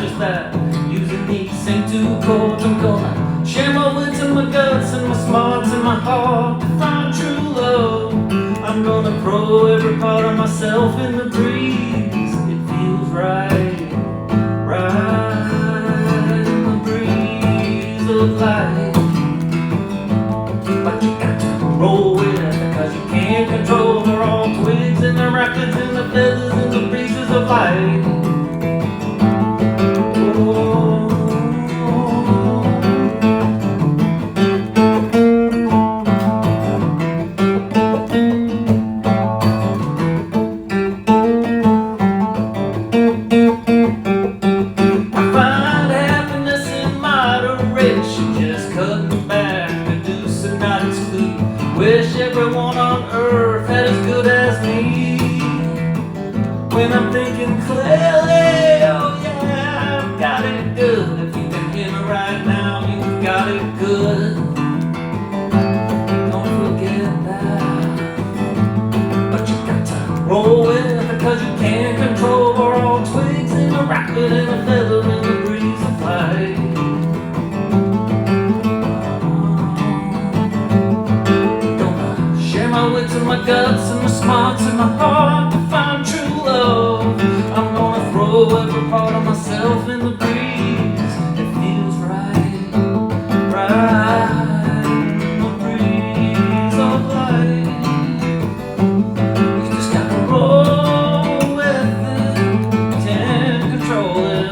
just that. Using these same two chords, I'm gonna share my wits and my guts and my smarts and my heart to find true love. I'm gonna throw every part of myself in the breeze. It feels right, right in the breeze of life. But you got to roll with it, cause you can't control the raw twigs and the rapids and the feathers and the breezes of life. Wish everyone on earth had as good as me. When I'm thinking clearly, oh yeah, I've got it good. If you can hear me right now, you've got it good. Don't forget that. But you got to roll with it, because you can't control the raw twigs and the rapid and the feather and the breeze of life. My wits and my guts and my smarts and my heart to find true love. I'm gonna throw every part of myself in the breeze. It feels right, right in the breeze of life. You just gotta roll with it, can't control it.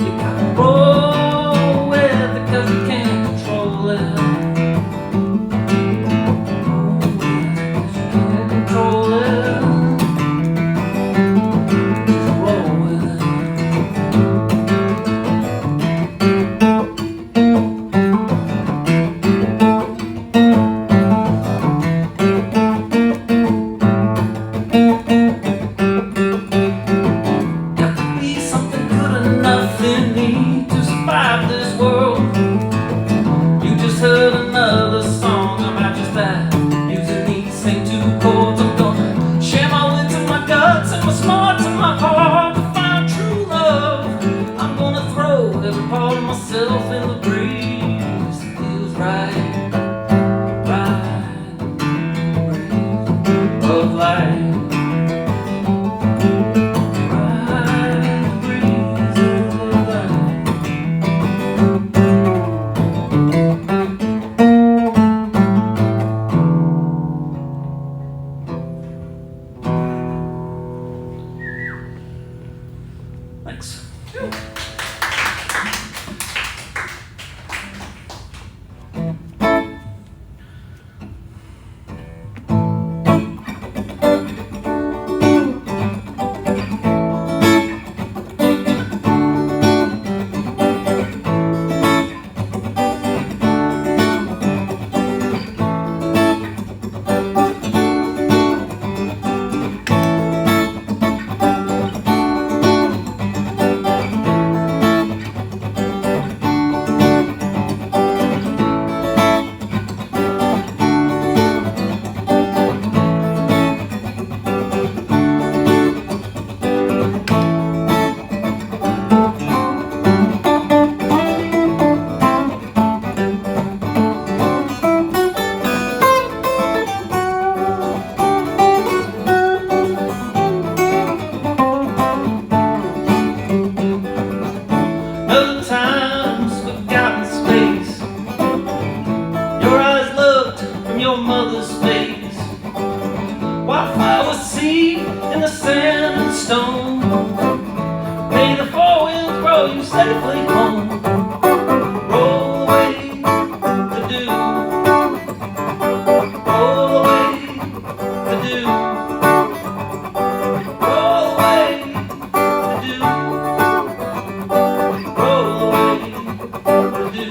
You gotta roll with it, cause you can't control it. Heard another song about just that. Using these same two chords, I'm gonna share my wits and my guts and my smarts and my heart to find true love. I'm gonna throw every part of myself in the breeze. It feels right, right, breeze of life. Thanks. Your mother's face, wildflower seed in the sand and stone. May the four wheels roll you safely home. Roll away the dew, roll away the dew, roll away the dew, roll away the dew.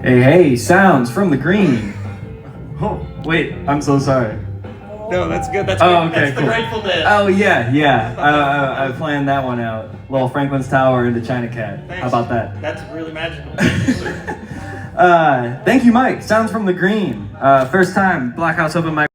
Hey, sounds from the green. Oh, wait, I'm so sorry. No, that's good. That's Oh, good. okay, That's cool. the Grateful Dead. Oh, yeah. I planned that one out. Little Franklin's Tower into China Cat. Thanks. How about that? That's really magical. Thank you, sir. Thank you, Mike. Sounds from the green. First time Blockhouse open mic.